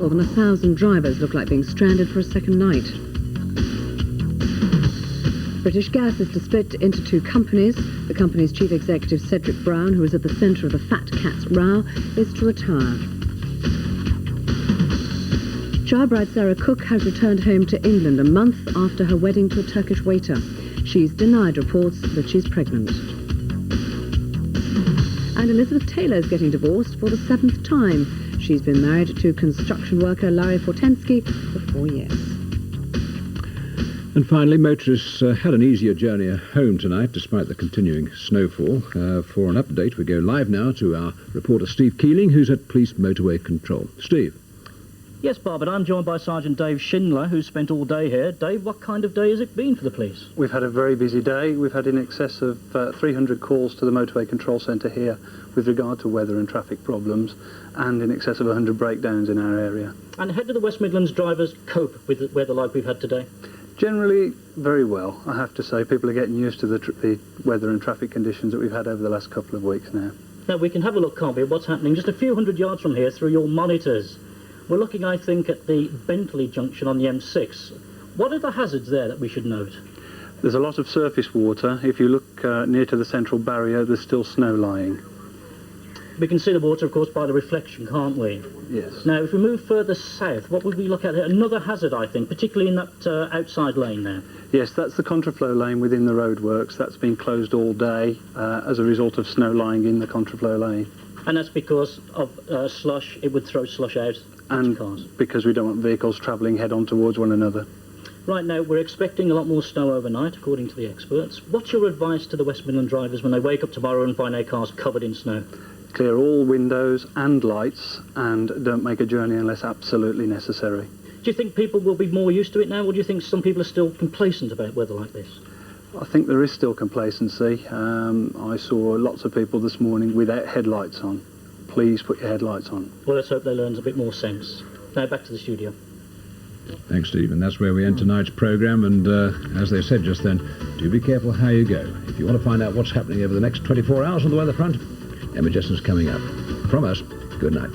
More than 1,000 drivers look like being stranded for a second night. British Gas is to split into two companies. The company's chief executive, Cedric Brown, who is at the centre of the Fat Cats row, is to retire. Shower bride Sarah Cook has returned home to England a month after her wedding to a Turkish waiter. She's denied reports that she's pregnant. And Elizabeth Taylor is getting divorced for the 7th time. She's been married to construction worker Larry Fortensky for 4 years. And finally, motorists had an easier journey home tonight despite the continuing snowfall. For an update, we go live now to our reporter Steve Keeling, who's at Police Motorway Control. Steve. Yes, Bob, and I'm joined by Sergeant Dave Schindler, who's spent all day here. Dave, what kind of day has it been for the police? We've had a very busy day. We've had in excess of 300 calls to the Motorway Control Centre here with regard to weather and traffic problems, and in excess of 100 breakdowns in our area. And how do the West Midlands drivers cope with the weather like we've had today? Generally, very well, I have to say. People are getting used to the weather and traffic conditions that we've had over the last couple of weeks now. Now, we can have a look, can't we, at what's happening just a few hundred yards from here through your monitors. We're looking, I think, at the Bentley junction on the M6. What are the hazards there that we should note? There's a lot of surface water. If you look near to the central barrier, there's still snow lying. We can see the water, of course, by the reflection, can't we? Yes. Now, if we move further south, what would we look at here? Another hazard, I think, particularly in that outside lane there. Yes, that's the contraflow lane within the roadworks. That's been closed all day as a result of snow lying in the contraflow lane. And that's because of slush. It would throw slush out And cars. because we don't want vehicles travelling head-on towards one another. Right now, we're expecting a lot more snow overnight, according to the experts. What's your advice to the West Midland drivers when they wake up tomorrow and find their cars covered in snow? Clear all windows and lights and don't make a journey unless absolutely necessary. Do you think people will be more used to it now, or do you think some people are still complacent about weather like this? I think there is still complacency. I saw lots of people this morning without headlights on. Please put your headlights on. Well, let's hope they learn a bit more sense. Now, back to the studio. Thanks, Steve. And that's where we end tonight's programme. And as they said just then, do be careful how you go. If you want to find out what's happening over the next 24 hours on the weather front, Emma Jesson's coming up. From us, good night.